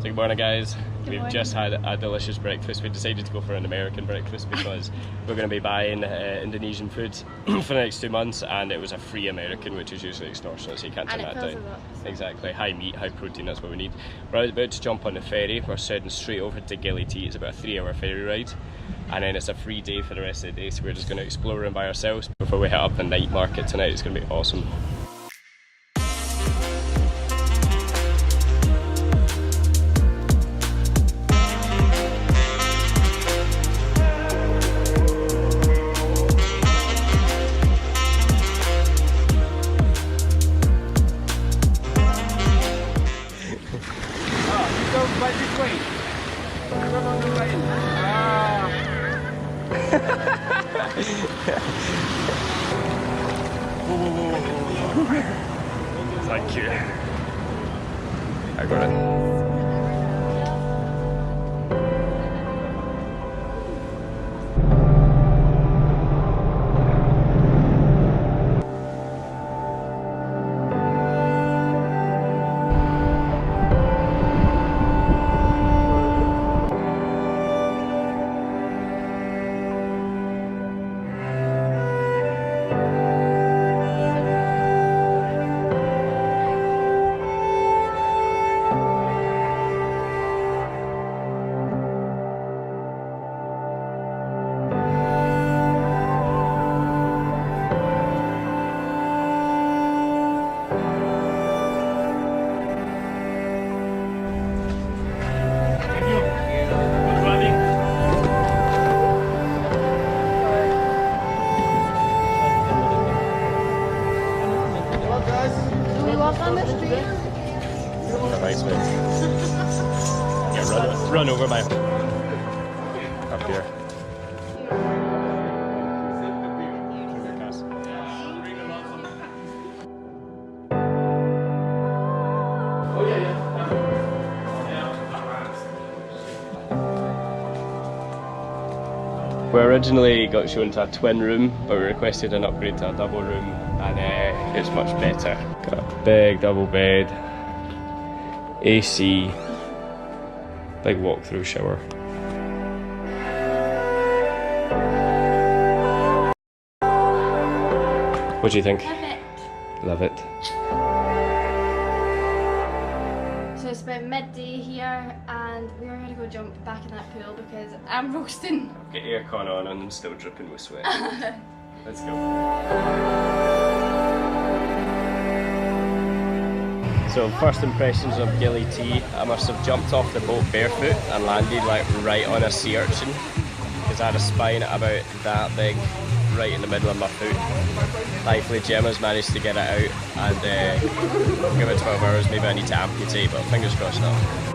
So good morning, guys. We've just had a delicious breakfast. We decided to go for an American breakfast because we're going to be buying Indonesian food for the next 2 months, and it was a free American, which is usually extortionate, so you can't turn that down. Exactly, high meat, high protein, that's what we need. We're about to jump on the ferry. We're heading straight over to Gili. It's about a 3-hour ferry ride, and then it's a free day for the rest of the day, so we're just going to explore around by ourselves before we head up the night market tonight. It's going to be awesome. Thank you. I got it. Yeah, run over my up here. We originally got shown to a twin room, but we requested an upgrade to a double room, and it's much better. Got a big double bed, AC, big walk-through shower. What do you think? Love it. Love it. So it's about midday here, and we're going to go jump back in that pool because I'm roasting. Get aircon on and I'm still dripping with sweat. Let's go. So first impressions of Gili Tea. I must have jumped off the boat barefoot and landed like right on a sea urchin, because I had a spine about that big right in the middle of my foot. Thankfully Gemma's managed to get it out, and we'll give it 12 hours, maybe I need to amputate, but fingers crossed now.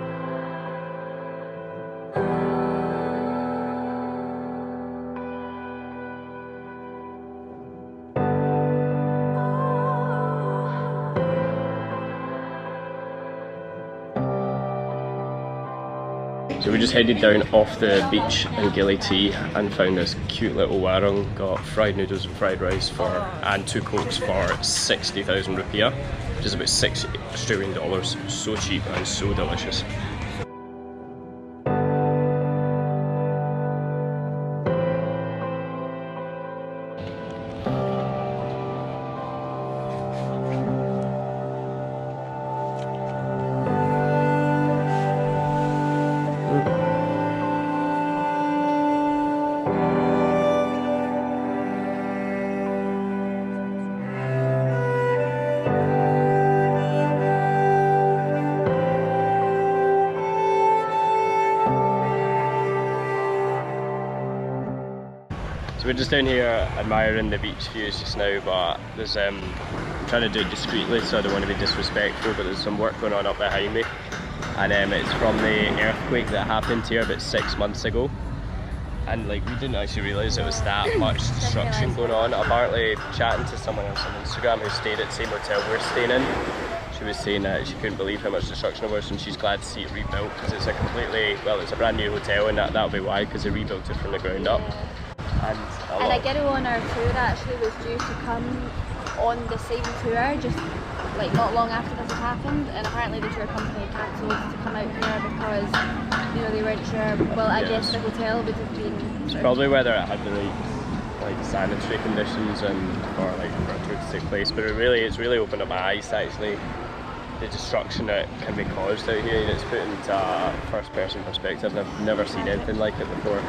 So we just headed down off the beach in Gili and found this cute little warung. Got fried noodles and fried rice and 2 cokes for 60,000 rupiah, which is about $6 Australian. So cheap and so delicious. We're just down here admiring the beach views just now, but there's I'm trying to do it discreetly, so I don't want to be disrespectful, but there's some work going on up behind me, and it's from the earthquake that happened here about 6 months ago, and like we didn't actually realise it was that much destruction going on. Apparently, chatting to someone else on Instagram who stayed at the same hotel we're staying in, she was saying that she couldn't believe how much destruction there was, and she's glad to see it rebuilt, because it's a completely, well, it's a brand new hotel, and that'll be why, because they rebuilt it from the ground up. And a girl on our tour actually was due to come on the same tour, just like not long after this had happened, and apparently the tour company cancelled to come out here because, you know, they weren't sure. Well, I guess the hotel would have been sort of Probably whether it had the like sanitary conditions and for like for a tour to take place, but it's really opened up my eyes to actually the destruction that can be caused out here. It's put into a first person perspective, and I've never seen anything like it before.